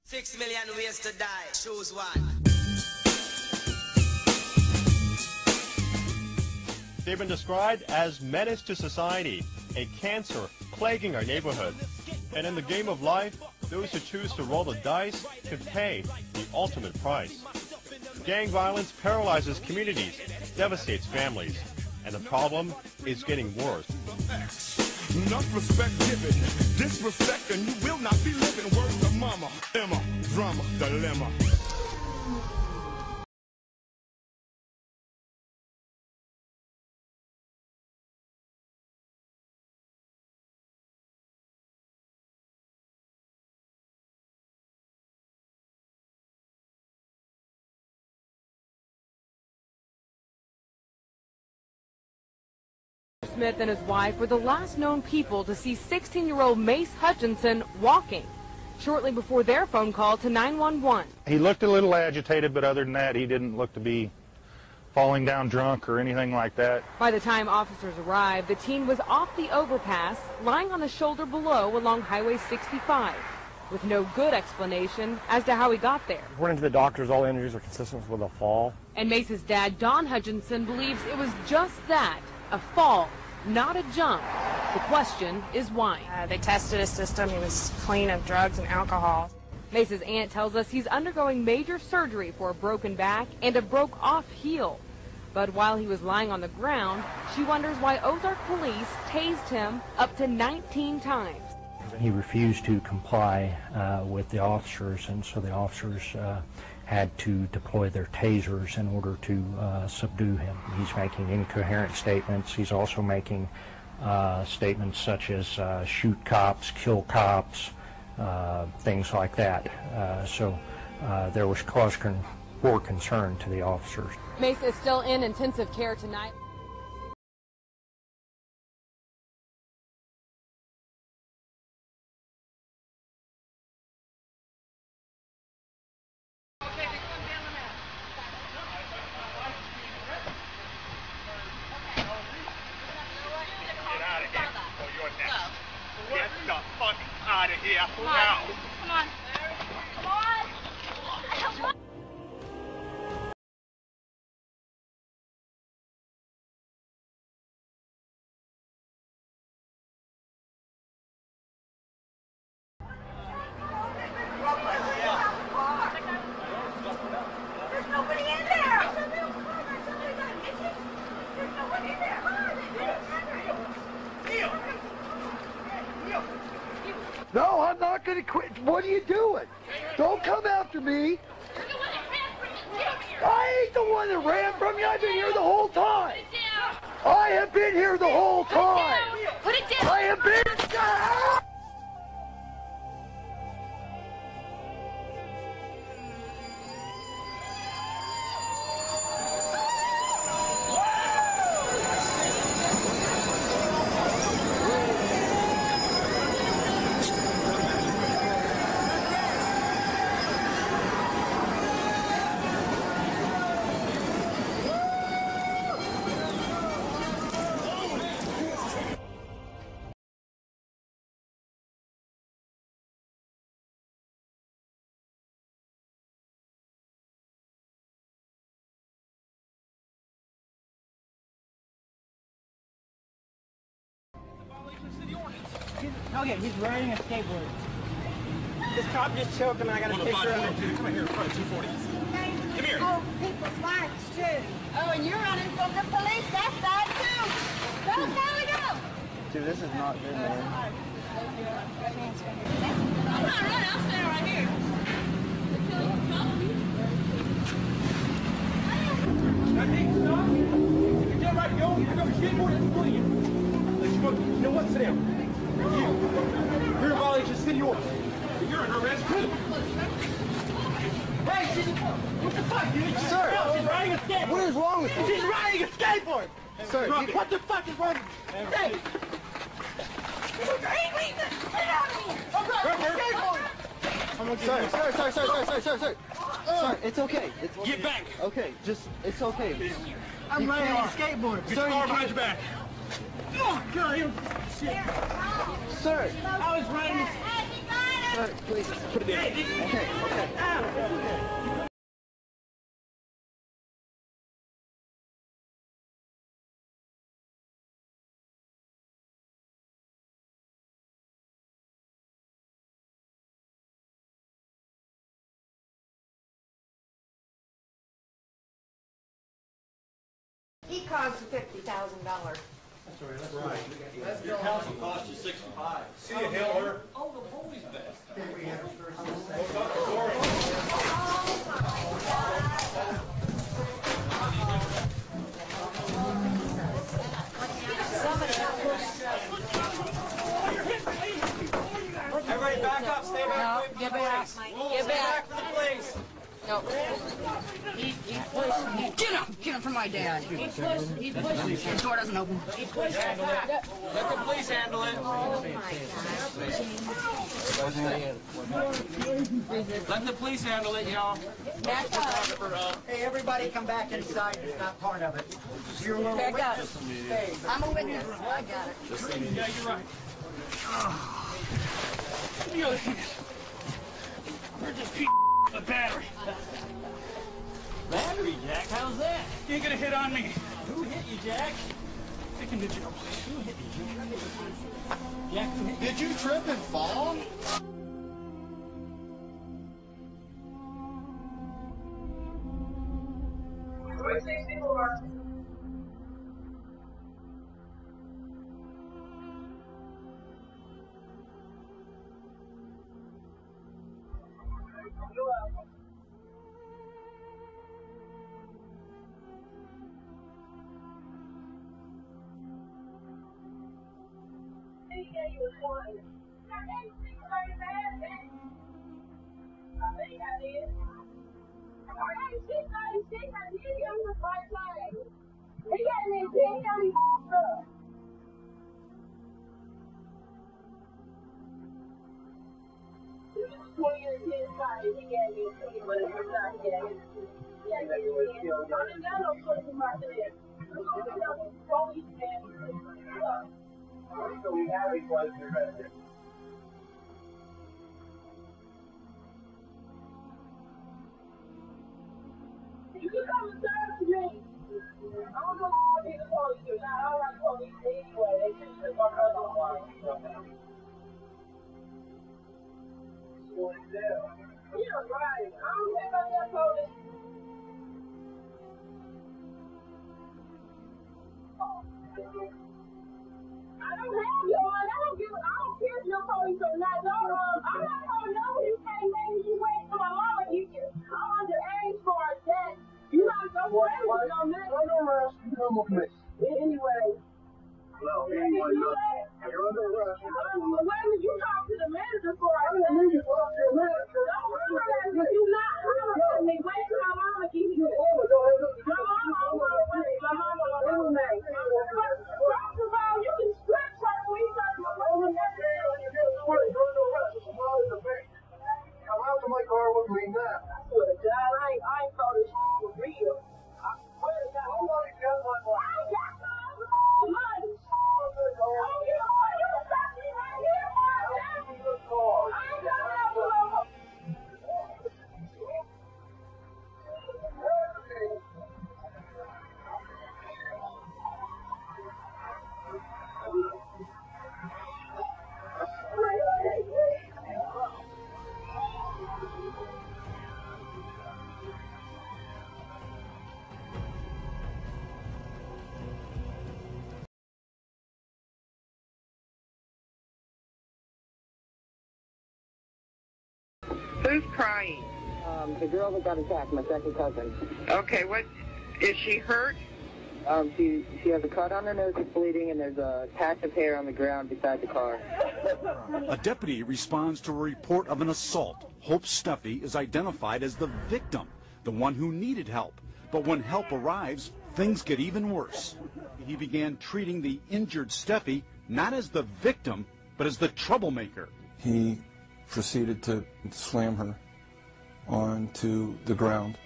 6 million ways to die. Choose one. They've been described as menace to society, a cancer plaguing our neighborhood. And in the game of life, those who choose to roll the dice could pay the ultimate price. Gang violence paralyzes communities, devastates families, and the problem is getting worse. Enough respect given, disrespect, and you will not be living. Words of mama, Emma, drama, dilemma. Smith and his wife were the last known people to see 16-year-old Mace Hutchinson walking shortly before their phone call to 911. He looked a little agitated, but other than that, he didn't look to be falling down drunk or anything like that. By the time officers arrived, the teen was off the overpass, lying on the shoulder below along Highway 65, with no good explanation as to how he got there. According to the doctors, all injuries are consistent with a fall. And Mace's dad, Don Hutchinson, believes it was just that, a fall, not a jump. The question is why. They tested his system. He was clean of drugs and alcohol. Mace's aunt tells us he's undergoing major surgery for a broken back and a broke-off heel. But while he was lying on the ground, she wonders why Ozark police tased him up to 19 times. He refused to comply with the officers, and so the officers had to deploy their tasers in order to subdue him. He's making incoherent statements. He's also making statements such as shoot cops, kill cops, things like that. So there was cause for concern to the officers. Mace is still in intensive care tonight. Get the fuck out of here Come now. on. Come on. Come on. There's nobody in there. Somebody's gonna get you. There's nobody in there. No, I'm not going to quit. What are you doing? Don't come after me. I ain't the one that ran from you. I've been here the whole time. I have been here the whole time. Put it down. I have been... Okay, he's riding a skateboard. This cop just choked him and I got a picture of him. Come here, 240. Come here. Oh, people's lives too. Oh, and you're running from the police. That's bad too. Go, go. Dude, this is not good, man. I'm not running. I'm standing right here. You're dead right, yo. Pick up your skateboard and pull you. You know what? Sit down. You're a violation of city orders. You're under arrest. Hey, what the fuck, dude? Sir, she's riding a skateboard. What is wrong with you? She's riding a skateboard. Sir, what the fuck is wrong with you? Hey. Sir, it's okay. Get back. Okay, it's okay. I'm riding a skateboard. Get your arm behind your back. Oh, God, shit. Sir, I was riding a Please, put it in. Okay. He cost $50,000. That's right. Your council cost you $65. See you, Hitler. Oh, the bully's best. Everybody back up. Stay back. No, get back. Get back. For the police. No. Get him from my dad. He pushed. His door doesn't open. He pushed. Let the police handle it. Oh Let the police handle it, y'all. Back up. Hey, everybody come back inside. It's not part of it. You're a little Back up. witness. Hey. I'm a witness. I got it. Yeah, you're right. Give me the other hand. Where's this piece of battery? Battery, Jack. How's that? You ain't gonna hit on me. Who hit you, Jack? Take him to jail. Who hit you, Jack? Who hit you? Did you trip and fall? You can come and serve to me. I don't know what these police do. Now, I don't like police anyway. They just took my brother on. Yeah, right. I don't care about that police. I don't have yours. I don't care if your police or not. No, I'm not gonna know who you came in. You wait for my mama. I'm underage for that. You not so friends with no man. Under arrest, you come with me. Anyway. No, anyway, you're under arrest. When did you talk to the manager for? I don't need you to talk to your manager. You not hollering me. Wait till my mama gives you. My mama on her way. My mama on her way. First of all, you can stretch like we got my mama. You're under arrest. It's a matter of debate. Come out to my car with me now. I swear to God, I ain't thought this was real. I swear to God. Nobody got my money. I got my money. Oh, you know what? You can stop me right here. I ain't got that money. Who's crying? The girl that got attacked, my second cousin. Okay, what is she hurt? She has a cut on her nose that's bleeding, and there's a patch of hair on the ground beside the car. A deputy responds to a report of an assault. Hope Stuffy is identified as the victim, the one who needed help. But when help arrives, things get even worse. He began treating the injured Steffi not as the victim, but as the troublemaker. He proceeded to slam her onto the ground.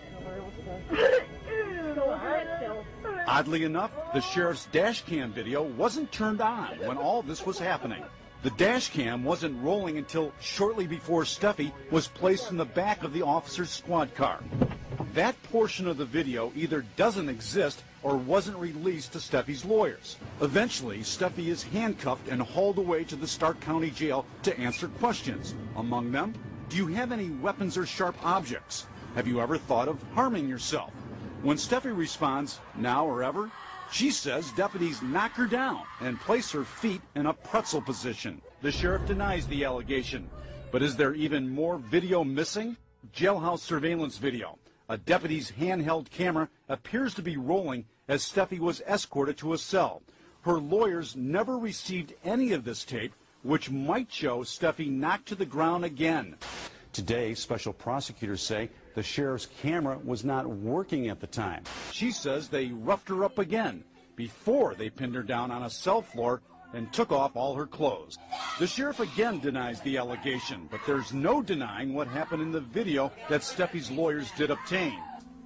Oddly enough, the sheriff's dash cam video wasn't turned on when all this was happening. The dash cam wasn't rolling until shortly before Steffi was placed in the back of the officer's squad car. That portion of the video either doesn't exist or wasn't released to Steffi's lawyers. Eventually, Steffi is handcuffed and hauled away to the Stark County Jail to answer questions. Among them, do you have any weapons or sharp objects? Have you ever thought of harming yourself? When Steffi responds, now or ever, she says deputies knock her down and place her feet in a pretzel position. The sheriff denies the allegation. But is there even more video missing? Jailhouse surveillance video. A deputy's handheld camera appears to be rolling as Steffi was escorted to a cell. Her lawyers never received any of this tape, which might show Steffi knocked to the ground again. Today, special prosecutors say the sheriff's camera was not working at the time. She says they roughed her up again before they pinned her down on a cell floor and took off all her clothes. The sheriff again denies the allegation, but there's no denying what happened in the video that Steffi's lawyers did obtain.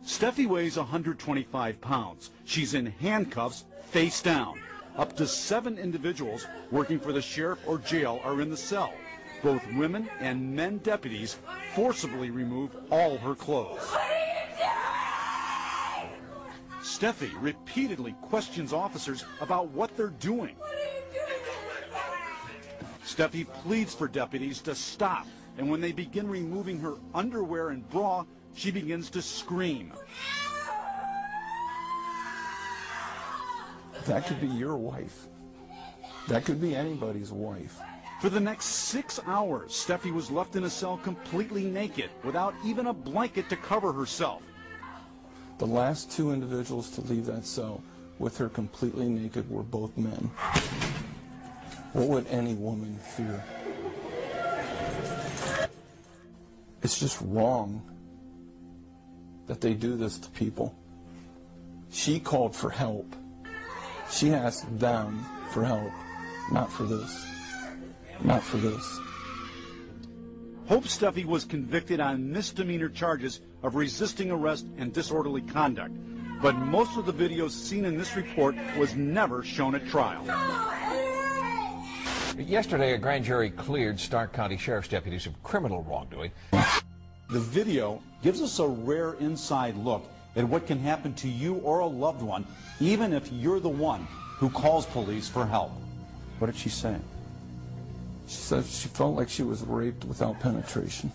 Steffi weighs 125 pounds. She's in handcuffs, face down. Up to 7 individuals working for the sheriff or jail are in the cell. Both women and men deputies forcibly remove all her clothes. Steffi repeatedly questions officers about what they're doing. Steffi pleads for deputies to stop, and when they begin removing her underwear and bra, she begins to scream. That could be your wife. That could be anybody's wife. For the next 6 hours, Steffi was left in a cell completely naked, without even a blanket to cover herself. The last 2 individuals to leave that cell with her completely naked were both men. What would any woman fear? It's just wrong that they do this to people. She called for help. She asked them for help, not for this. Not for this. Hope Steffi was convicted on misdemeanor charges of resisting arrest and disorderly conduct, but most of the videos seen in this report was never shown at trial. Yesterday, a grand jury cleared Stark County Sheriff's deputies of criminal wrongdoing. The video gives us a rare inside look at what can happen to you or a loved one, even if you're the one who calls police for help. What did she say? She said she felt like she was raped without penetration.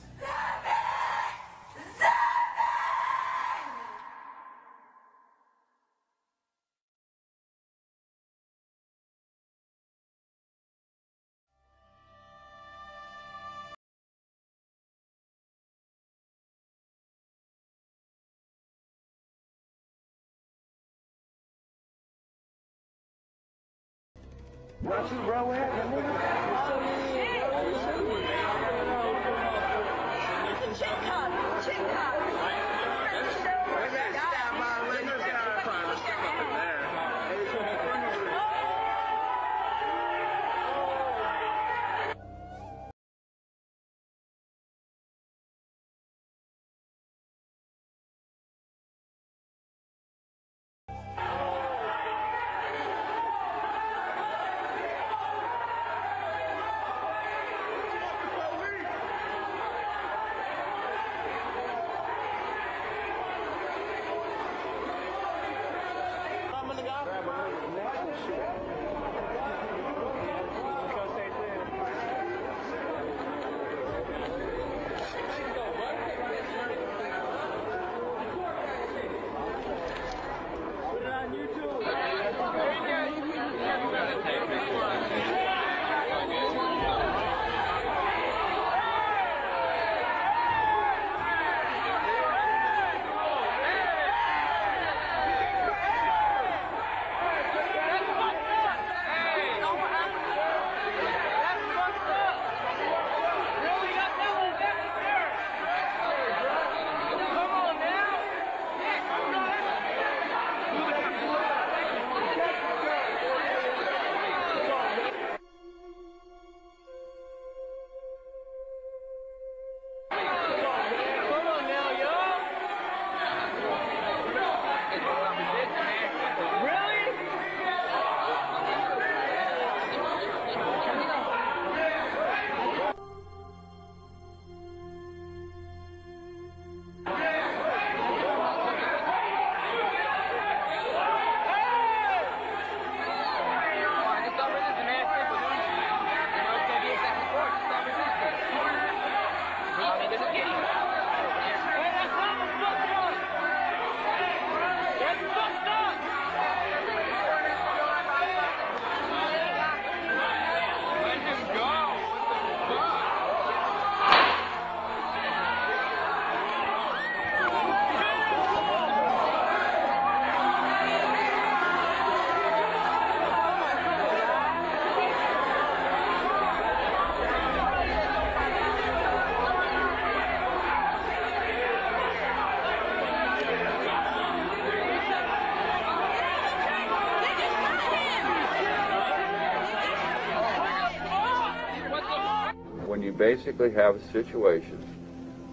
when you basically have a situation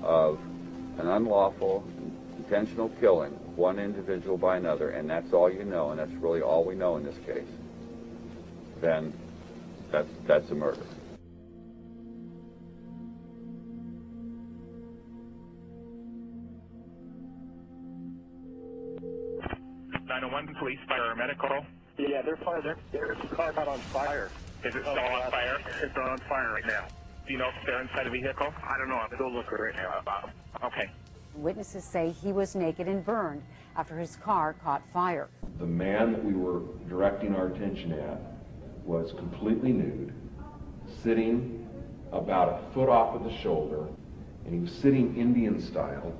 of an unlawful, intentional killing of one individual by another, and that's all you know, and that's really all we know in this case, then that's a murder. Police, fire, medical. Yeah, they're fire. Their car got on fire. Is it still on fire? It's on fire right now. Do you know if they're inside a vehicle? I don't know. I'm still looking right now. Okay. Witnesses say he was naked and burned after his car caught fire. The man that we were directing our attention at was completely nude, sitting about a foot off of the shoulder, and he was sitting Indian style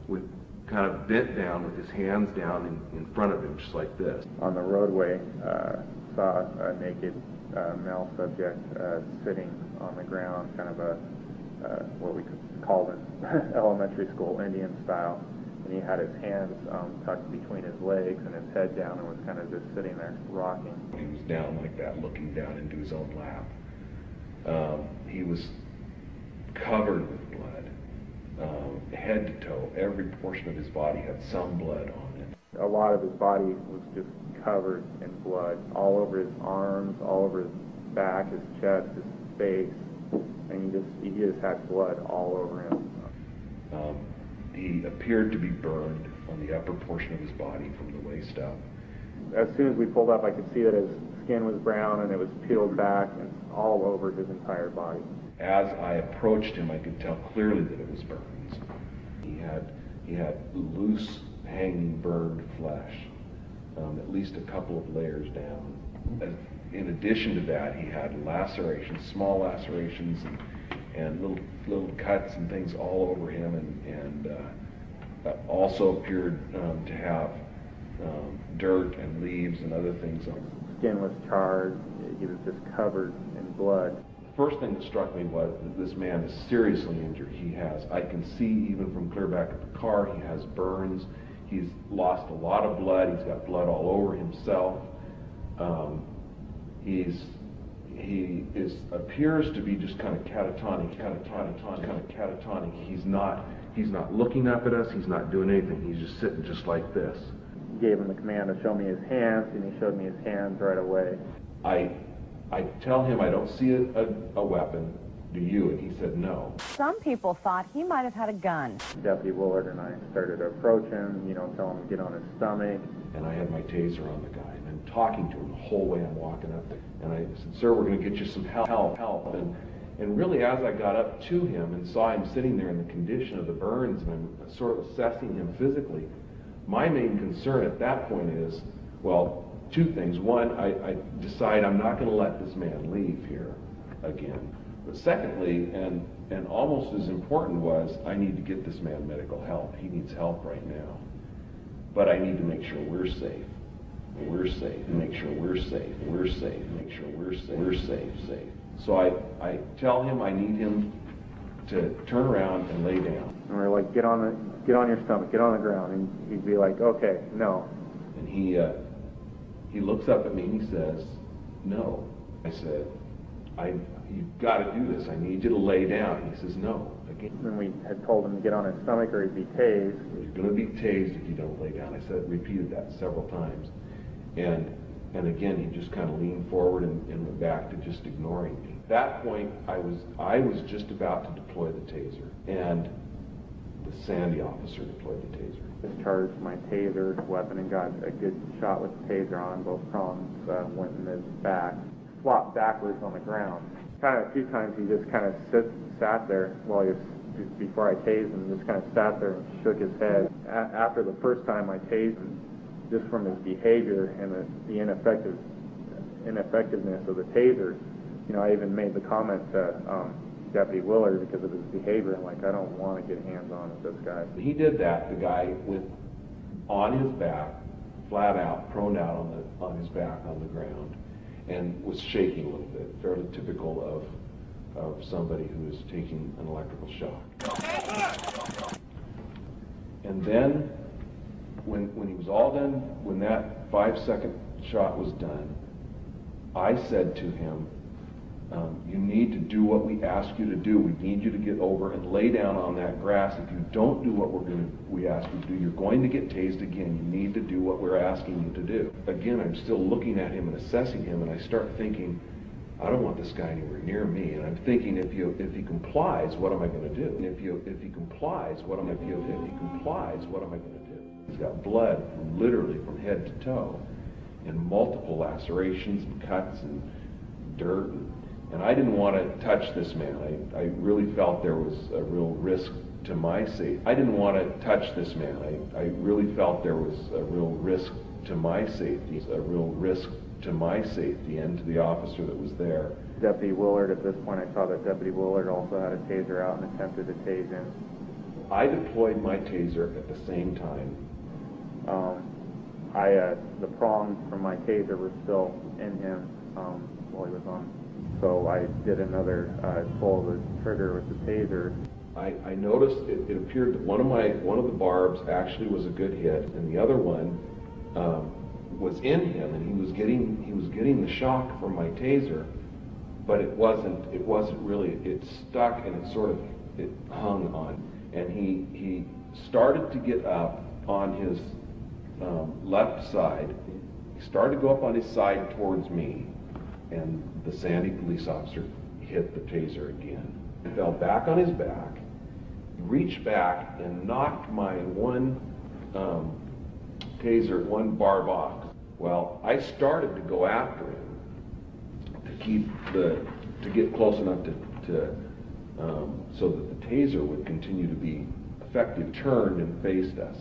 with kind of bent down with his hands down in front of him, just like this. On the roadway, saw a naked male subject sitting on the ground, kind of a what we could call in elementary school Indian style, and he had his hands tucked between his legs and his head down and was kind of just sitting there rocking. He was down like that, looking down into his own lap. He was covered with blood. Head to toe, every portion of his body had some blood on it. A lot of his body was just covered in blood, all over his arms, all over his back, his chest, his face, and he just had blood all over him. He appeared to be burned on the upper portion of his body from the waist up. As soon as we pulled up, I could see that his skin was brown and it was peeled back and all over his entire body. As I approached him, I could tell clearly that it was burns. He had loose, hanging, burned flesh, at least a couple of layers down. In addition to that, he had lacerations, small lacerations, and little cuts and things all over him, and also appeared to have dirt and leaves and other things on him. Skin was charred. He was just covered in blood. First thing that struck me was that this man is seriously injured. I can see even from clear back at the car, he has burns. He's lost a lot of blood. He's got blood all over himself. He appears to be just kind of catatonic. He's not looking up at us. He's not doing anything. He's just sitting just like this. Gave him the command to show me his hands, and he showed me his hands right away. I tell him I don't see a weapon. Do you? And he said no. Some people thought he might have had a gun. Deputy Willard and I started to approach him, tell him to get on his stomach. And I had my taser on the guy, and I'm talking to him the whole way I'm walking up there. And I said, "Sir, we're going to get you some help. And really, as I got up to him and saw him sitting there in the condition of the burns, and I'm sort of assessing him physically, my main concern at that point is, well, two things. One, I decide I'm not going to let this man leave here again. But secondly, and almost as important was, I need to get this man medical help. He needs help right now. But I need to make sure we're safe. We're safe. Make sure we're safe. We're safe. Make sure we're safe. We're safe. So I tell him I need him to turn around and lay down. And we're like, get on your stomach, get on the ground. And he'd be like, okay, no. And he looks up at me and he says, no. I said, you've got to do this. I need you to lay down. And he says, no. Again. And we had told him to get on his stomach or he'd be tased. You're going to be tased if you don't lay down. I repeated that several times. And again, he just kind of leaned forward and went back to just ignoring me. At that point, I was just about to deploy the taser. And the Sandy officer deployed the taser. Discharged my taser weapon and got a good shot with the taser on. Both prongs went in his back. Flopped backwards on the ground. Kind of a few times he just kind of sat there while before I tased him, just kind of sat there and shook his head. After the first time I tased him, just from his behavior and the ineffectiveness of the taser, I even made the comment to Deputy Willard because of his behavior. I'm like, I don't want to get hands-on with this guy. He did that. The guy went on his back, flat out, prone out on his back on the ground, and was shaking a little bit, fairly typical of somebody who is taking an electrical shock. And then, when he was all done, when that 5-second shot was done, I said to him, You need to do what we ask you to do. We need you to get over and lay down on that grass. If you don't do what we ask you to do, you're going to get tased again. You need to do what we're asking you to do. Again, I'm still looking at him and assessing him, and I start thinking, I don't want this guy anywhere near me. And I'm thinking, if he complies, what am I going to do? And if he complies, what am I going to do? If he complies, what am I going to do? He's got blood literally from head to toe, and multiple lacerations and cuts and dirt. And I didn't want to touch this man. I really felt there was a real risk to my safety. I didn't want to touch this man. I really felt there was a real risk to my safety, a real risk to my safety and to the officer that was there. Deputy Willard, at this point, I saw that Deputy Willard also had a taser out and attempted to tase him. I deployed my taser at the same time. The prongs from my taser were still in him while he was on. So I did another pull of the trigger with the taser. I noticed it appeared that one of the barbs actually was a good hit, and the other one was in him, and he was getting the shock from my taser, but it wasn't really. It stuck and it hung on, and he started to get up on his left side. He started to go up on his side towards me, and the Sandy police officer hit the taser again. He fell back on his back, reached back, and knocked my one taser, one barb off. Well, I started to go after him to get close enough so that the taser would continue to be effective. Turned and faced us.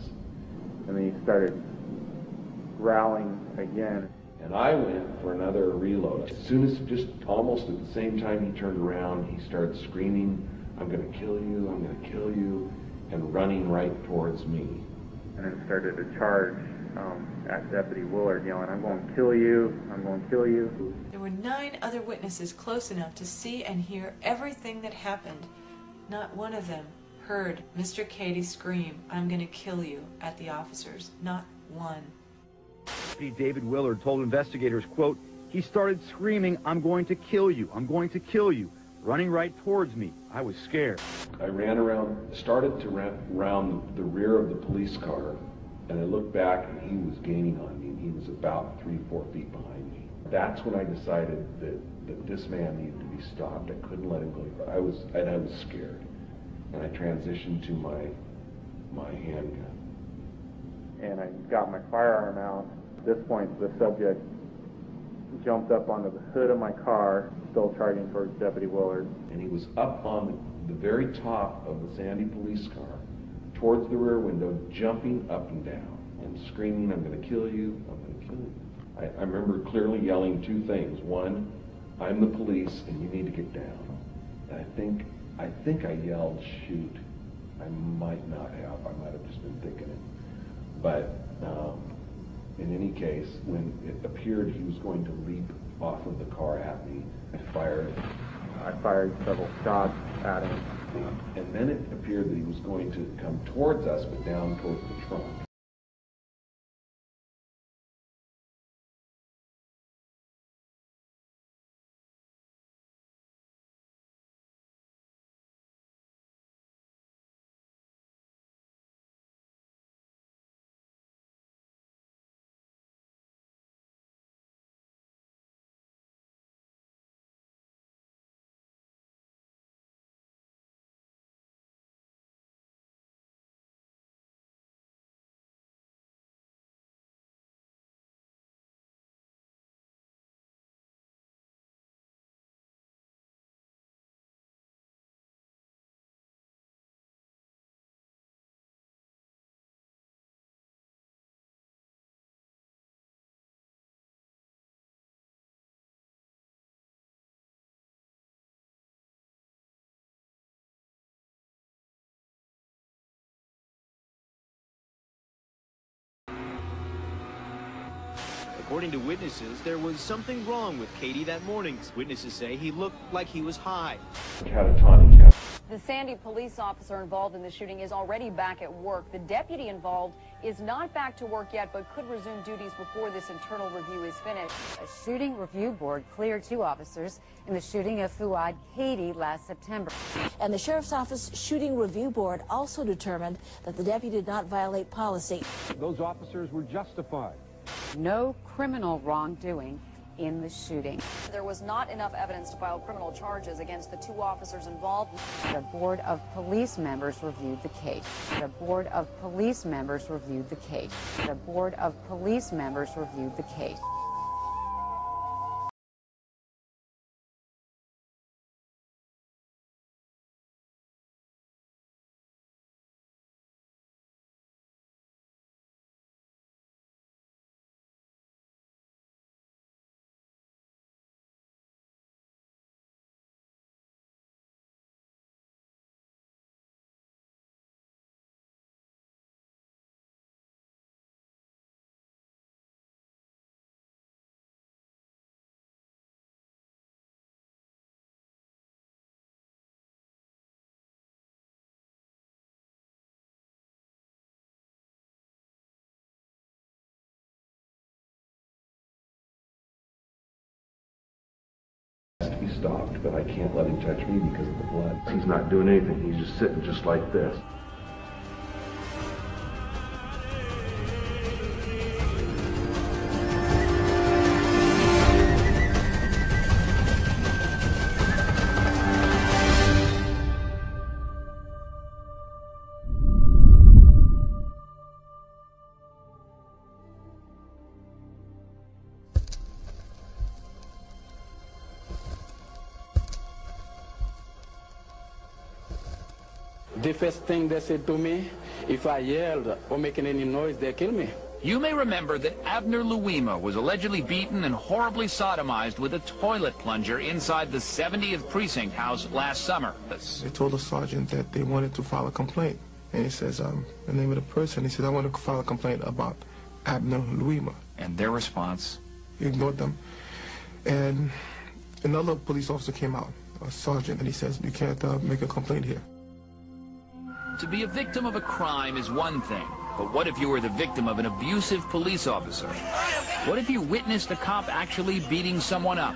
And then he started growling again. And I went for another reload. As soon as, just almost at the same time he turned around, he started screaming, "I'm going to kill you, I'm going to kill you," and running right towards me. And then started to charge at Deputy Willard, yelling, "I'm going to kill you, I'm going to kill you." There were 9 other witnesses close enough to see and hear everything that happened. Not one of them heard Mr. Cady scream, "I'm going to kill you," at the officers. Not one. Deputy David Willard told investigators, quote, "He started screaming, 'I'm going to kill you, I'm going to kill you,' running right towards me. I was scared." I started to run around the rear of the police car, and I looked back, and he was gaining on me, and he was about 3-4 feet behind me. That's when I decided that this man needed to be stopped. I couldn't let him go. I was scared, and I transitioned to my handgun. And I got my firearm out. At this point, the subject jumped up onto the hood of my car, still charging towards Deputy Willard. And he was up on the very top of the Sandy police car, towards the rear window, jumping up and down and screaming, "I'm going to kill you, I'm going to kill you." I remember clearly yelling 2 things. One, "I'm the police and you need to get down." And I think I yelled, "Shoot." I might not have. I might have just been thinking it. But in any case, when it appeared he was going to leap off of the car at me, I fired several shots at him. And then it appeared that he was going to come towards us, but down towards the trunk. According to witnesses, there was something wrong with Cady that morning. Witnesses say he looked like he was high. Catatonic The Sandy police officer involved in the shooting is already back at work. The deputy involved is not back to work yet, but could resume duties before this internal review is finished. A shooting review board cleared 2 officers in the shooting of Fuad Katie last September. And the Sheriff's Office Shooting Review Board also determined that the deputy did not violate policy. Those officers were justified. No criminal wrongdoing in the shooting. There was not enough evidence to file criminal charges against the 2 officers involved. The Board of Police members reviewed the case. The Board of Police members reviewed the case. The Board of Police members reviewed the case. To be stopped, but I can't let him touch me because of the blood. He's not doing anything. He's just sitting just like this. The first thing they said to me, if I yelled or making any noise, they kill me. You may remember that Abner Luima was allegedly beaten and horribly sodomized with a toilet plunger inside the 70th Precinct house last summer. They told the sergeant that they wanted to file a complaint. And he says, the name of the person. He said, I want to file a complaint about Abner Luima. And their response? He ignored them. And another police officer came out, a sergeant, and he says, you can't make a complaint here. To be a victim of a crime is one thing, but what if you were the victim of an abusive police officer? What if you witnessed a cop actually beating someone up?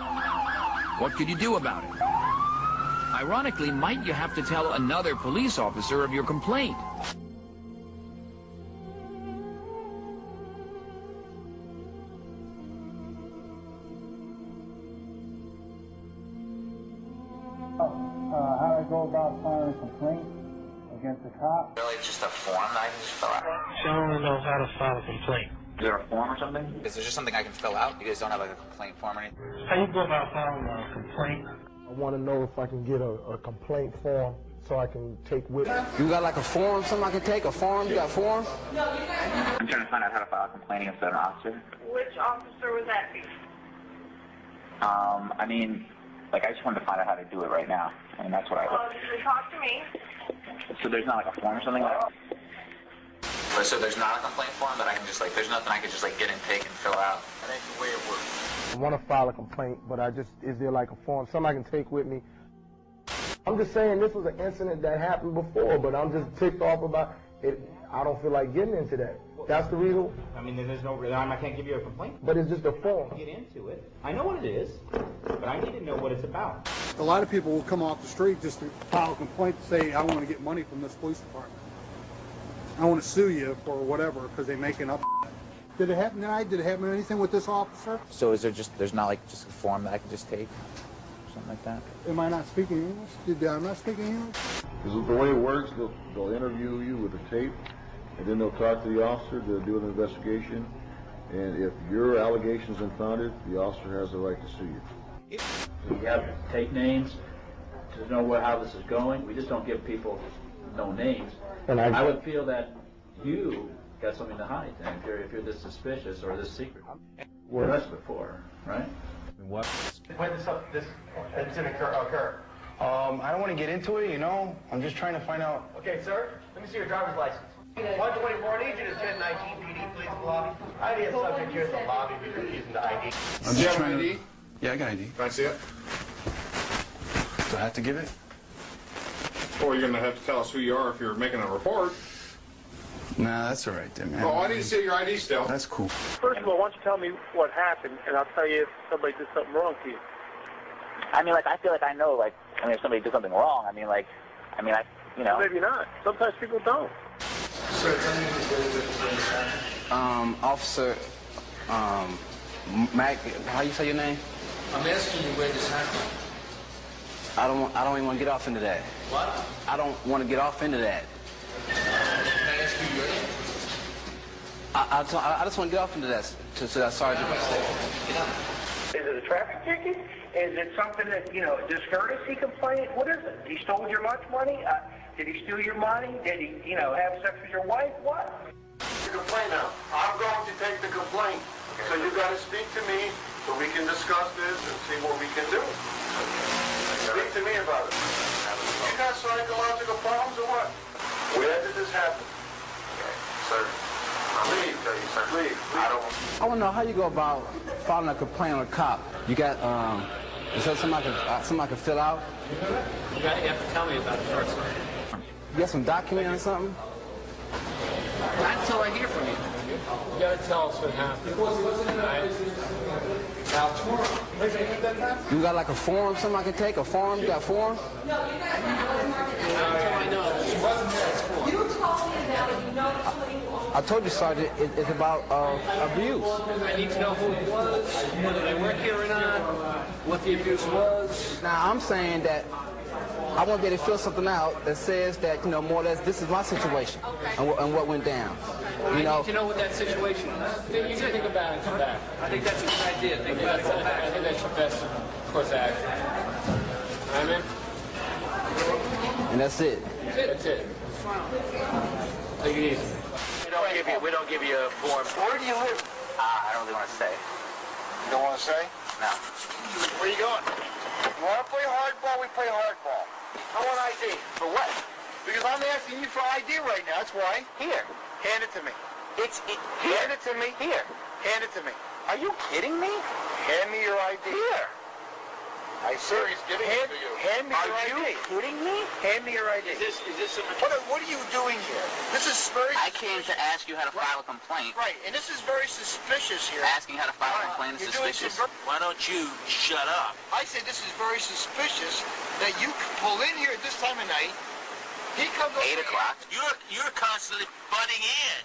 What could you do about it? Ironically, might you have to tell another police officer of your complaint? How do I go about filing a complaint against a cop? Really, just a form that I can just fill out? She don't know how to file a complaint. Is there a form or something? Is there just something I can fill out? You guys don't have like a complaint form or anything? How you go about filing a complaint? I want to know if I can get a complaint form so I can take with me. You got like a form, something I can take? A form? You got a form? I'm trying to find out how to file a complaint against an officer. Which officer would that be? I mean, like I just wanted to find out how to do it right now. I mean, that's what I... Well, you can talk to me. So there's not like a form or something like that? So there's not a complaint form that I can just like, there's nothing I can just like get and take and fill out? That ain't the way it works. I want to file a complaint, but is there like a form, something I can take with me? I'm just saying this was an incident that happened before, but I'm just ticked off about it. I don't feel like getting into that. That's the reason. I mean, there's no, I can't give you a complaint. But it's just a form. Get into it. I know what it is, but I need to know what it's about. A lot of people will come off the street just to file a complaint to say, I want to get money from this police department. I want to sue you for whatever because they're making up. Did it happen tonight? Did it happen anything with this officer? So is there just, there's not like just a form that I can just take? Something like that? Am I not speaking English? I'm not speaking English? Because the way it works, they'll interview you with a tape, and then they'll talk to the officer, they'll do an investigation, and if your allegation is unfounded, the officer has the right to sue you. We have tape names to know how this is going. We just don't give people no names. And I would feel that you got something to hide, and if you're this suspicious or this secret. We're arrested before, right? What? When this incident occur? I don't want to get into it, you know. I'm just trying to find out. Okay, sir, let me see your driver's license. 124, I need you to 1019 PD, please, the lobby. ID is subject here in the lobby because he's in the ID. I'm just trying to... Yeah, I got ID. Can I see it? Do I have to give it? Well, you're going to have to tell us who you are if you're making a report. Nah, that's all right then, man. Oh, I need to see your ID still. That's cool. First of all, why don't you tell me what happened, and I'll tell you if somebody did something wrong to you. I mean, like, I feel like I know, like, I mean, if somebody did something wrong, I mean, you know. Maybe not. Sometimes people don't. Sir, tell me Officer, Mac, how you say your name? I'm asking you where this happened. I don't even want to get off into that. What? I don't want to get off into that. Can I ask you your name? I just want to get off into that, to that sergeant. Is it a traffic ticket? Is it something that, you know, discourtesy complaint? What is it? He stole your lunch money? Did he steal your money? Did he, you know, have sex with your wife? What? The complaint now. I'm going to take the complaint. So you got to speak to me so we can discuss this and see what we can do. Speak to me about it. You got psychological problems or what? Where did this happen? Sir. Leave. Leave. I want to know how you go about filing a complaint on a cop. You got, is that something I can fill out? You have to tell me about it first. You got some document or something? Not until I hear from you. You got to tell us what happened. You got like a form, something I can take? A form? You got a form? Not until I know. She wasn't there at school. You told me about it. You know somebody. I told you, Sergeant, it's about abuse. I need to know who it was, whether they work here or not, what the abuse was. Now, I'm saying that I want to be able to fill something out that says that, you know, more or less, this is my situation and what went down. You know, I need to know what that situation is. You can think about it and come back. I think that's a good idea. Think about it and come back. I think that's your best course of action. All right, man? and that's it. That's it. Take it easy. We don't give you a form. Where do you live? I don't really want to say. You don't want to say? No. Where you going? You want to play hardball? We play hardball. I want ID. For what? Because I'm asking you for ID right now. That's why. Here. Hand it to me. Hand it to me. Here. Hand it to me. Are you kidding me? Hand me your ID. Here. I said he's giving it to you. Hand me your ID. Are you kidding me? Hand me your ID. Is this what are you doing here? This is very I came to ask you how to file a complaint. Right, and this is very suspicious here. Asking how to file a complaint is suspicious. Why don't you shut up? I say this is very suspicious that you pull in here at this time of night. He comes over 8 o'clock. You're constantly butting in.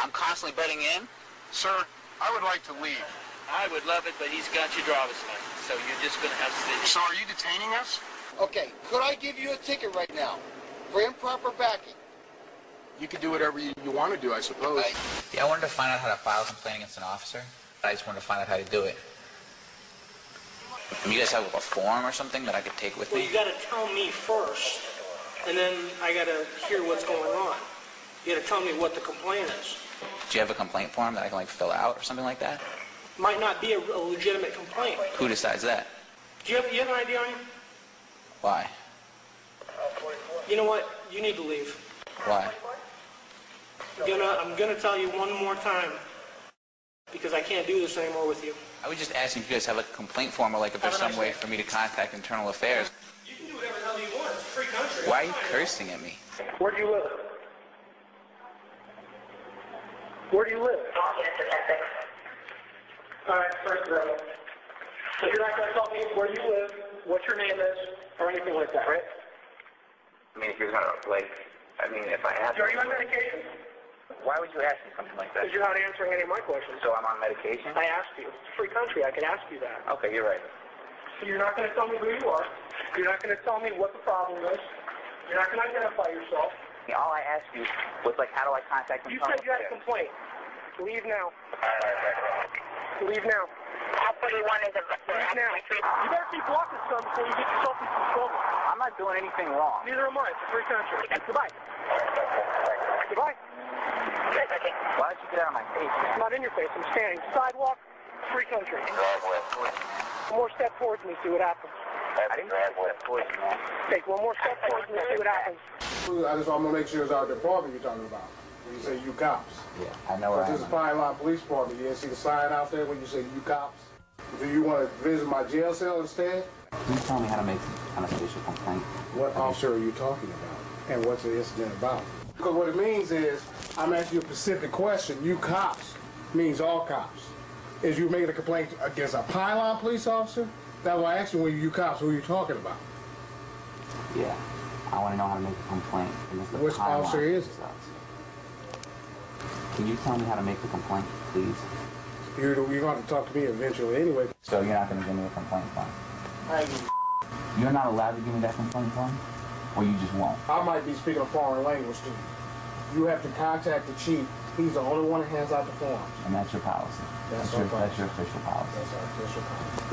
I'm constantly butting in? Sir, I would like to leave. I would love it, but he's got your driver's license, so you're just going to have to sit here. So are you detaining us? Okay, could I give you a ticket right now for improper backing? You can do whatever you want to do, I suppose. Yeah, I wanted to find out how to file a complaint against an officer. I just wanted to find out how to do it. You guys have a form or something that I could take with me? Well, you got to tell me first, and then I got to hear what's going on. You got to tell me what the complaint is. Do you have a complaint form that I can like fill out or something like that? Might not be a legitimate complaint. Who decides that? Do you have an idea on you? Why? You know what? You need to leave. Why? I'm gonna tell you one more time because I can't do this anymore with you. I was just asking if you guys have a complaint form or like if there's some way for me to contact internal affairs. You can do whatever the hell you want. It's a free country. Why are you cursing at me? Where do you live? Where do you live? All right, first of all, so you're not going to tell me where you live, what your name is, or anything like that, right? I mean, if you're gonna if I have. Are you on medication? Why would you ask me something like that? Because you're not answering any of my questions. So I'm on medication? I asked you. It's a free country. I can ask you that. Okay, you're right. So you're not going to tell me who you are. You're not going to tell me what the problem is. You're not going to identify yourself. All I asked you was like, how do I contact them? You said you had a complaint. Leave now. Leave now. How pretty one is it? Leave now. You better keep walking some before you get yourself into some trouble. I'm not doing anything wrong. Neither am I. It's a free country. Goodbye. Goodbye. Why did you get out of my face? It's not in your face. I'm standing. Sidewalk, free country. One more step towards me, see what happens. I didn't step towards you, man. Take one more step towards me, see what happens. I just want to make sure it's our department you're talking about. When you say you cops. Yeah, I know where I am. This is Pine Line Police Department. You didn't see the sign out there when you say you cops? Do you want to visit my jail cell instead? Can you tell me how to make an official complaint? What officer are you talking about? And what's the incident about? Because what it means is, I'm asking you a specific question. You cops means all cops. Is you making a complaint against a pylon police officer? That's why I asked you when you cops, who are you talking about? Yeah. I want to know how to make a complaint against the Which pylon officer is it? police officer. Can you tell me how to make the complaint, please? You're going to have to talk to me eventually anyway. So you're not going to give me a complaint form? I ain't giving You're not allowed to give me that complaint form? Or you just won't? I might be speaking a foreign language to you. You have to contact the chief. He's the only one that hands out the forms. And that's your policy? That's your official policy? That's our official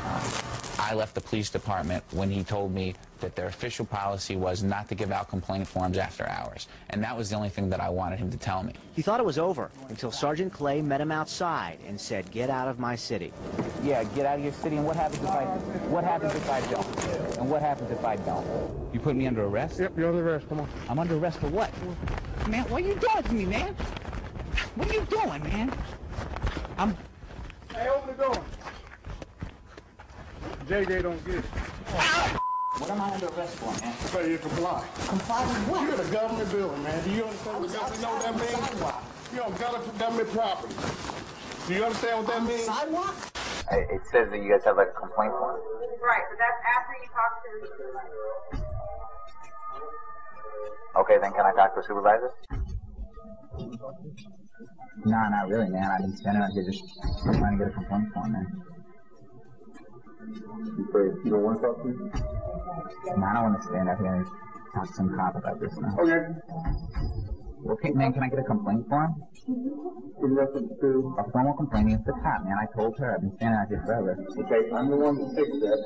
policy. I left the police department when he told me that their official policy was not to give out complaint forms after hours. And that was the only thing that I wanted him to tell me. He thought it was over until Sergeant Clay met him outside and said, "Get out of my city." Yeah, get out of your city, and what happens if I don't? And what happens if I don't? You put me under arrest? Yep, you're under arrest. Come on. I'm under arrest for what? Man, what are you doing to me, man? What are you doing, man? Hey, open the door. JJ don't get it. What am I under arrest for, man? So you comply. Comply with what? You're in a government building, man. Do you understand what government know what that means? You're on government property. Do you understand what that means? Sidewalk? It says that you guys have like a complaint form. Right, but that's after you talk to the supervisor. Okay, then can I talk to a supervisor? Nah, not really, man. I've been standing out here just trying to get a complaint form, man. You don't want to talk to me? No, I don't want to stand up here and talk to some cop about this now. Okay. Okay, man, can I get a complaint form? In reference to? A formal complaint against the cop, man. I told her. I've been standing out here forever. Okay, I'm the one that takes that.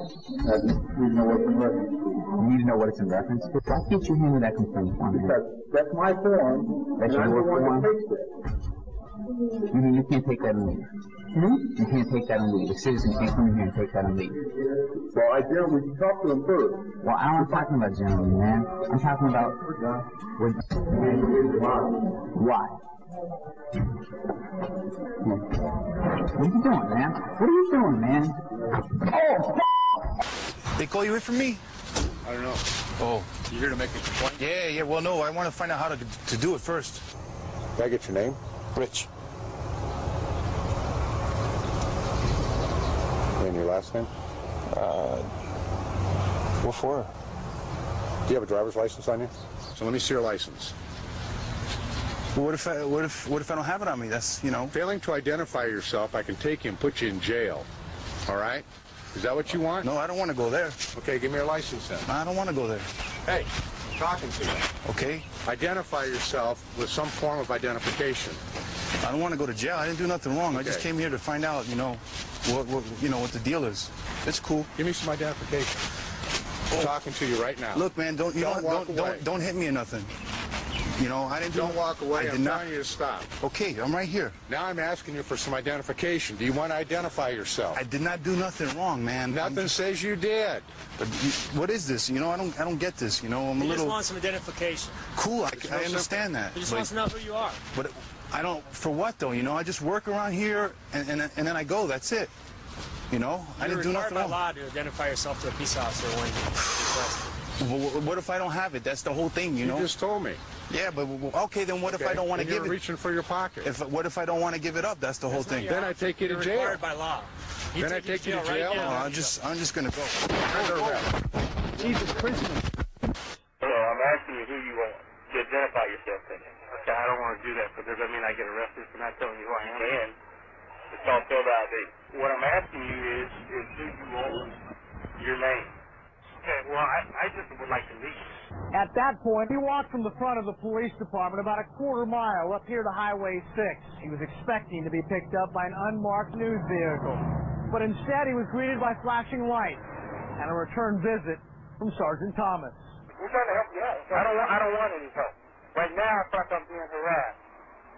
I just need to know what it's in reference to. You need to know what it's in reference to? Why can't you hand me that complaint form, man? Because that's my form. That's and I'm your the one form? that takes it. You mean you can't take that and leave? You can't take that and leave. The citizen can't come in here and take that and leave. Well, I generally talk to them first. Well, I'm not talking about generally, man. I'm talking about... Why? What are you doing, man? What are you doing, man? Oh, They call you in for me? I don't know. Oh. You here to make a complaint? Yeah, well, no, I want to find out how to do it first. Can I get your name? Rich. And your last name? What for? Do you have a driver's license on you? So let me see your license. Well, what if I don't have it on me? That's, you know. Failing to identify yourself, I can take you and put you in jail. All right? Is that what you want? No, I don't want to go there. Okay, give me your license then. I don't want to go there. Hey, I'm talking to you. Okay. Identify yourself with some form of identification. I don't want to go to jail. I didn't do nothing wrong. Okay. I just came here to find out, you know, what the deal is. It's cool. Give me some identification. I'm talking to you right now. Look, man, don't hit me or nothing. You know, I didn't do. Don't walk away. I'm not. telling you to stop. Okay, I'm right here. Now I'm asking you for some identification. Do you want to identify yourself? I did not do nothing wrong, man. Nothing says you did. But what is this? You know, I don't get this. You know, I'm a He little. just wants some identification. Cool, I understand that. He just wants to know who you are. But I don't. For what though? You know, I just work around here and then I go. That's it. You know, I didn't do nothing wrong. You're required by law to identify yourself to a peace officer when requested. Well, what if I don't have it? That's the whole thing, you know? You just told me. Yeah, but okay, then what if I don't want to give it? You're reaching for your pocket. What if I don't want to give it up? That's the whole thing. Then I take you to jail. You're required by law. Then I take you to jail? No, I'm just gonna go. Jesus Christ. Hello, I'm asking you who you are to identify yourself to me. Okay, I don't want to do that, but does that mean I get arrested for not telling you who I am? And it's all filled out. What I'm asking you is who you are, your name. Okay, well, I just would like to meet you. At that point, he walked from the front of the police department about a quarter mile up here to Highway 6. He was expecting to be picked up by an unmarked news vehicle. But instead, he was greeted by flashing lights and a return visit from Sergeant Thomas. We're trying to help you out. I don't want any help. Right now, I feel like I'm being harassed.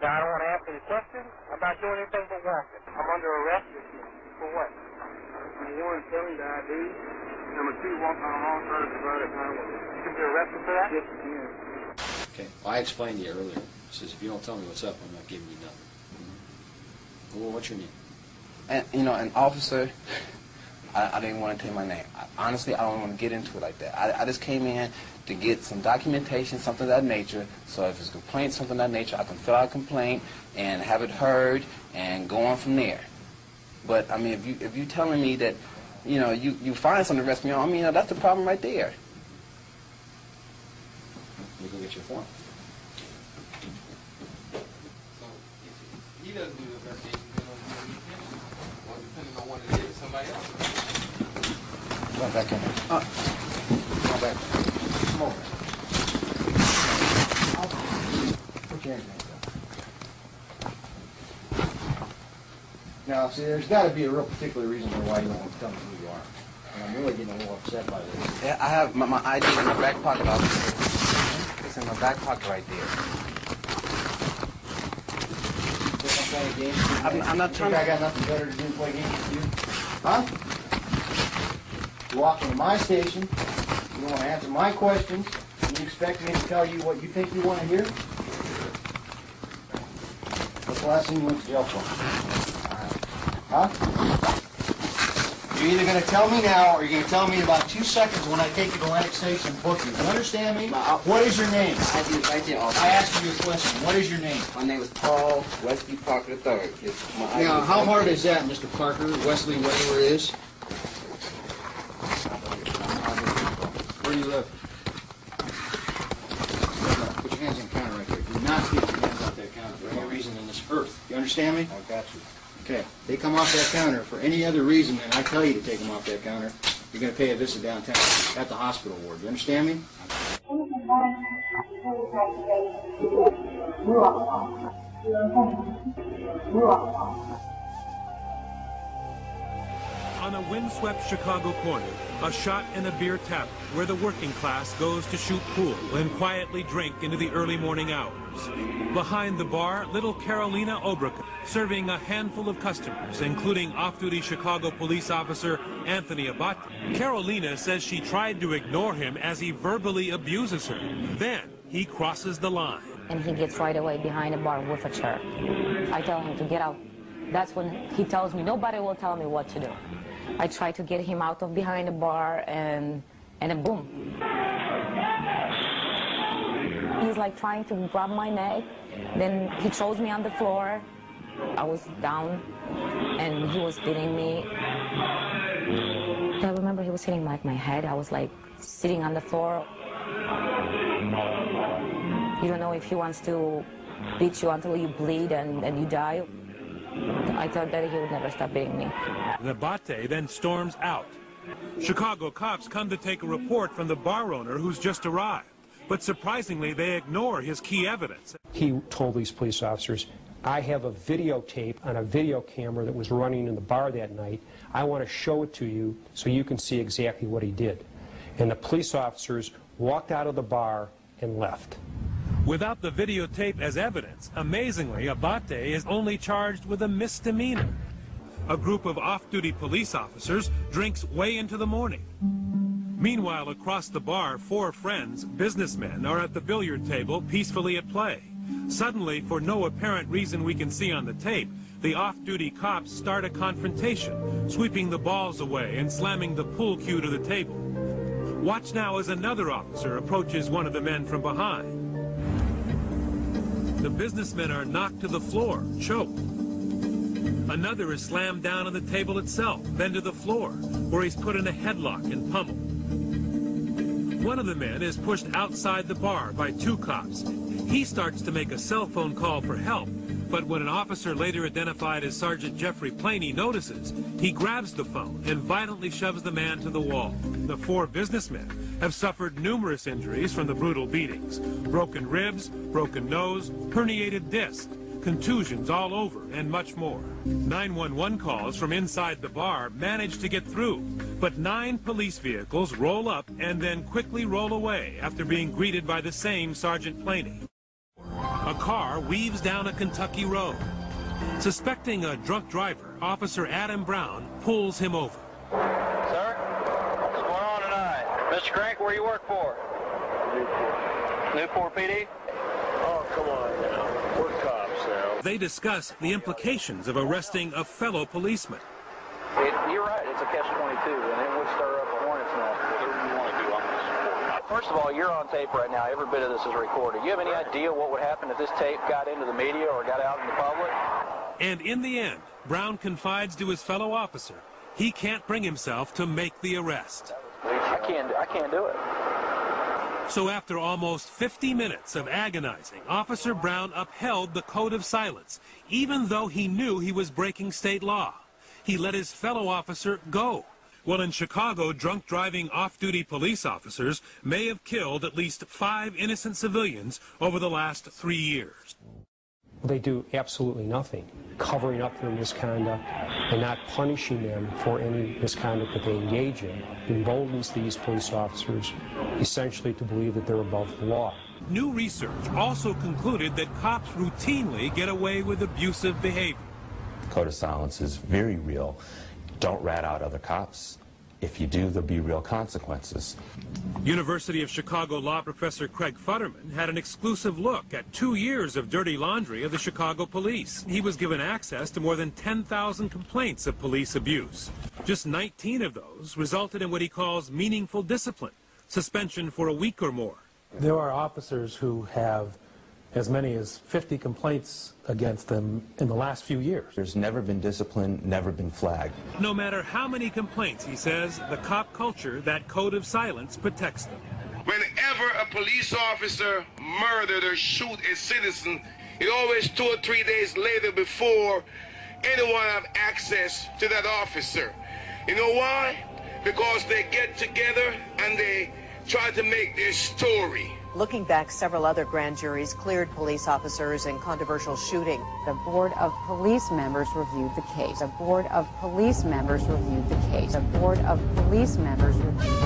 Now, I don't want to answer any questions. I'm not doing anything but walking. I'm under arrest for what? Number one, failing to ID. Number two, walking on the wrong side of the divided highway. You can be arrested for that? Yes, you can. Okay, well, I explained to you earlier. It says if you don't tell me what's up, I'm not giving you nothing. Well, what's your name? And, you know, an officer, I didn't want to tell you my name. Honestly, I don't want to get into it like that. I just came in to get some documentation, something of that nature, so if it's a complaint, something of that nature, I can fill out a complaint and have it heard and go on from there. But, I mean, if you telling me that, you know, you find something to arrest me on, I mean, that's the problem right there. You can get your form. So, if he doesn't do the investigation, then well, depending on what it is, somebody else. Come back in. Come back. Come over. Put your hands in there. Now, see, there's got to be a real particular reason for why you don't want to tell me who you are. And I'm really getting a little upset by this. Yeah, I have my ID in my back pocket, officer. It's in my back pocket right there. I'm not trying to... I got nothing better to do than play games with you. Huh? You walk into my station, you don't want to answer my questions, and you expect me to tell you what you think you want to hear? What's the last thing you went to jail for? Huh? You're either going to tell me now, or you're going to tell me in about 2 seconds when I take you to Atlantic Station and book you. You understand me? What is your name? I asked you a question. What is your name? My name is Paul Wesley Parker III. Now, how hard is that, Mr. Parker? Wesley, whatever it is? Where do you live? Put your hands on the counter right there. Do not get your hands off that counter for any reason in this earth. You understand me? I got you. Okay. They come off that counter for any other reason than I tell you to take them off that counter. You're going to pay a visit downtown at the hospital ward. You understand me? On a windswept Chicago corner, a shot in a beer tavern where the working class goes to shoot pool and quietly drink into the early morning hours. Behind the bar, little Carolina Obrika, serving a handful of customers, including off-duty Chicago police officer Anthony Abate. Carolina says she tried to ignore him as he verbally abuses her. Then he crosses the line. And he gets right away behind the bar with a chair. I tell him to get out. That's when he tells me, nobody will tell me what to do. I try to get him out of behind the bar, and then boom. He's like trying to grab my neck. Then he throws me on the floor. I was down, and he was beating me. I remember he was hitting like my head. I was like sitting on the floor. You don't know if he wants to beat you until you bleed and you die. I thought that he would never stop beating me. Abate then storms out. Chicago cops come to take a report from the bar owner who's just arrived. But surprisingly, they ignore his key evidence. He told these police officers, I have a videotape on a video camera that was running in the bar that night. I want to show it to you so you can see exactly what he did. And the police officers walked out of the bar and left. Without the videotape as evidence, amazingly, Abate is only charged with a misdemeanor. A group of off-duty police officers drinks way into the morning. Meanwhile, across the bar, 4 friends, businessmen, are at the billiard table peacefully at play. Suddenly, for no apparent reason we can see on the tape, the off-duty cops start a confrontation, sweeping the balls away and slamming the pool cue to the table. Watch now as another officer approaches one of the men from behind. The businessmen are knocked to the floor, choked. Another is slammed down on the table itself, then to the floor, where he's put in a headlock and pummeled. One of the men is pushed outside the bar by 2 cops. He starts to make a cell phone call for help, but when an officer later identified as Sergeant Jeffrey Planey notices, he grabs the phone and violently shoves the man to the wall. The 4 businessmen have suffered numerous injuries from the brutal beatings. Broken ribs, broken nose, herniated disc, contusions all over, and much more. 911 calls from inside the bar manage to get through, but 9 police vehicles roll up and then quickly roll away after being greeted by the same Sergeant Planey. A car weaves down a Kentucky road. Suspecting a drunk driver, Officer Adam Brown pulls him over. Sir, what's going on tonight? Mr. Crank, where you work for? Newport PD? Oh, come on now. We're cops now. They discuss the implications of arresting a fellow policeman. You're right, it's a catch-22, and it would stir up a hornet's nest. Whatever you want to do, I'm going to support. First of all, you're on tape right now. Every bit of this is recorded. Do you have any idea what would happen if this tape got into the media or got out in the public? And in the end, Brown confides to his fellow officer he can't bring himself to make the arrest. I can't do it. So after almost 50 minutes of agonizing, Officer Brown upheld the code of silence, even though he knew he was breaking state law. He let his fellow officer go. Well, in Chicago, drunk driving off-duty police officers may have killed at least 5 innocent civilians over the last 3 years. They do absolutely nothing, covering up their misconduct and not punishing them for any misconduct that they engage in. Emboldens these police officers essentially to believe that they're above the law. New research also concluded that cops routinely get away with abusive behavior. The code of silence is very real. Don't rat out other cops. If you do, there'll be real consequences. University of Chicago law professor Craig Futterman had an exclusive look at 2 years of dirty laundry of the Chicago police. He was given access to more than 10,000 complaints of police abuse. Just 19 of those resulted in what he calls meaningful discipline, suspension for a week or more. There are officers who have as many as 50 complaints against them in the last few years. There's never been discipline, never been flagged. No matter how many complaints, he says, the cop culture, that code of silence, protects them. Whenever a police officer murdered or shoot a citizen, it always 2 or 3 days later before anyone have access to that officer. You know why? Because they get together and they try to make their story. Looking back, several other grand juries cleared police officers in controversial shooting. The Board of Police members reviewed the case. The Board of Police members reviewed the case. The Board of Police members reviewed.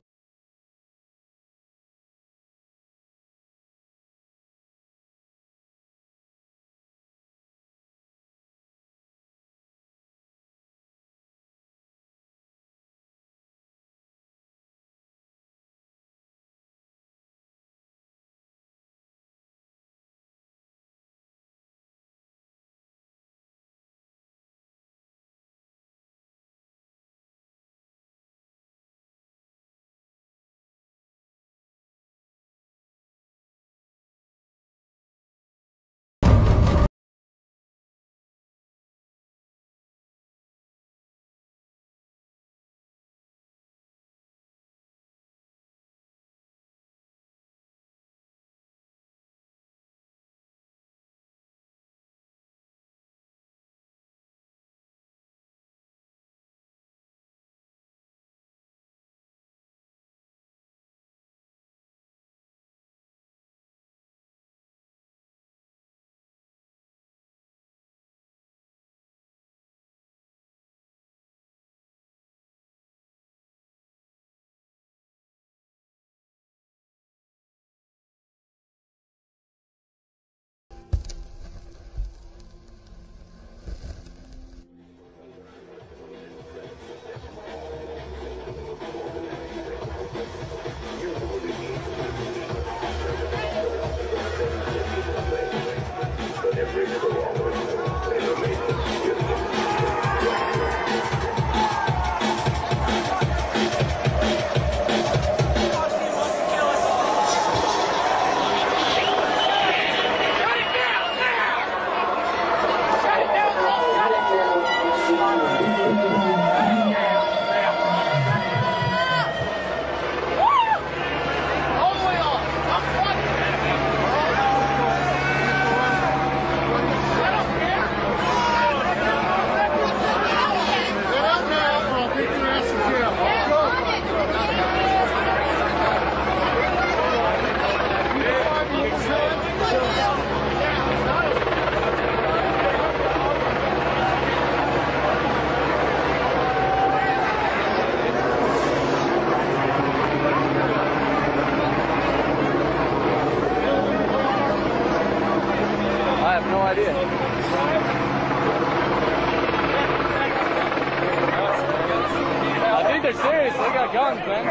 I think they're serious. They got guns, man.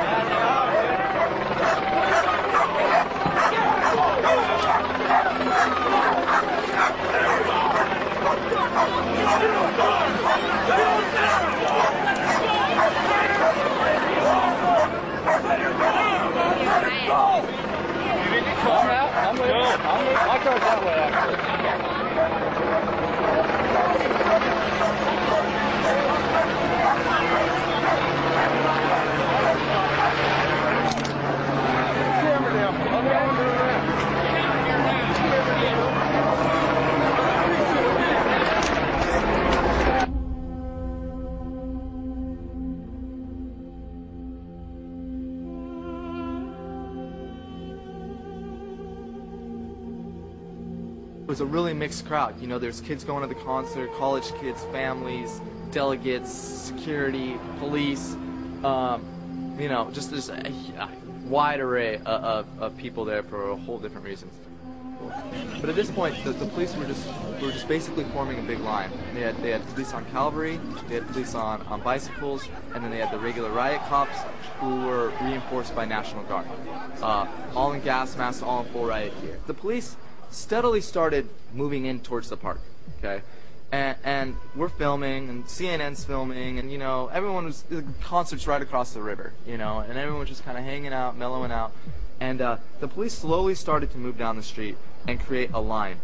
start that way, actually. It was a really mixed crowd. You know, there's kids going to the concert, college kids, families, delegates, security, police, you know, just there's a wide array of people there for a whole different reasons. But at this point, the police were just basically forming a big line. They had police on cavalry, they had police on bicycles, and then they had the regular riot cops who were reinforced by National Guard, all in gas masks, all in full riot gear. The police steadily started moving in towards the park, okay? And we're filming, and CNN's filming, and, you know, the concert's right across the river, you know, and everyone was just kind of hanging out, mellowing out. And the police slowly started to move down the street and create a line.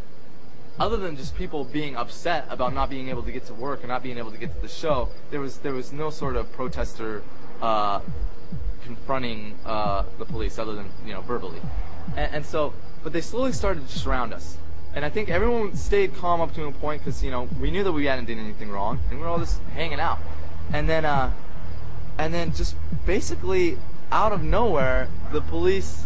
Other than just people being upset about not being able to get to work or not being able to get to the show, there was no sort of protester confronting the police other than, you know, verbally. And so, but they slowly started to surround us. And I think everyone stayed calm up to a point because, you know, we knew that we hadn't done anything wrong, and we were all just hanging out. And then just basically out of nowhere, the police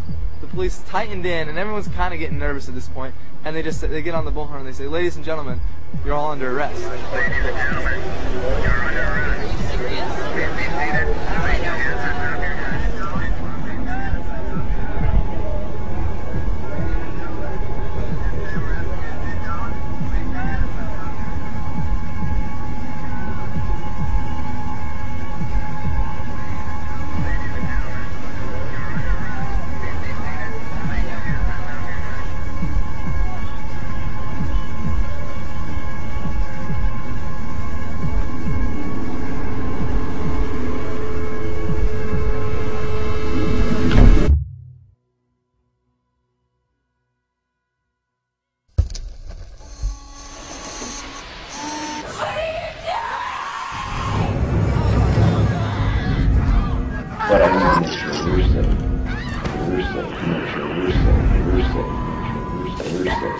tightened in, and everyone's kind of getting nervous at this point. And they get on the bullhorn and they say, "Ladies and gentlemen, you're all under arrest." Ladies and gentlemen, you're under arrest. Are you serious? Please be seated. But I want to make sure we're safe. We're safe. Make sure we're safe. We're safe. Make sure we're safe.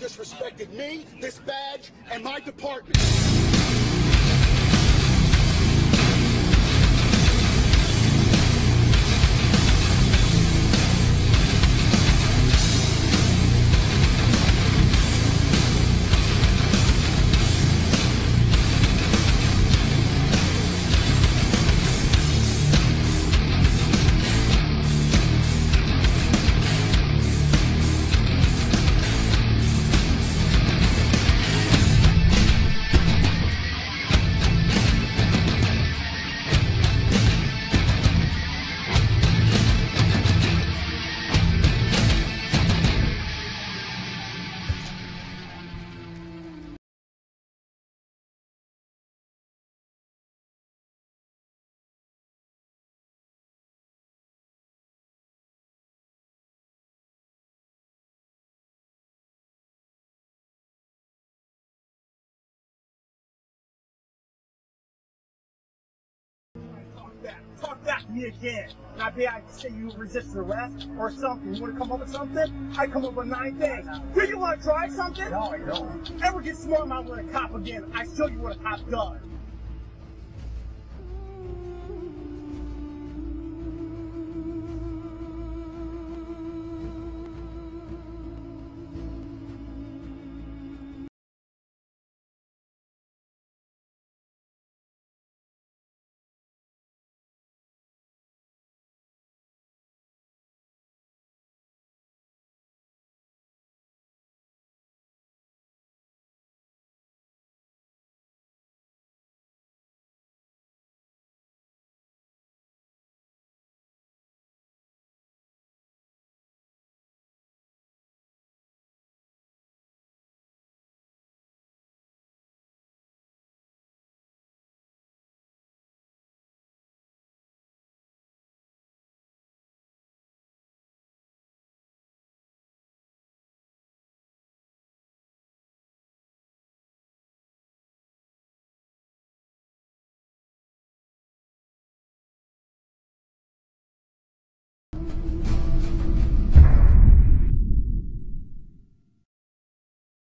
Disrespected me, this badge, and my department. Talk back to me again. And I bet I say you resisted arrest or something. You want to come up with something? I come up with 9 things. Do you want to try something? No, I don't. Ever get smart mouth with a cop again, I show you what a cop does.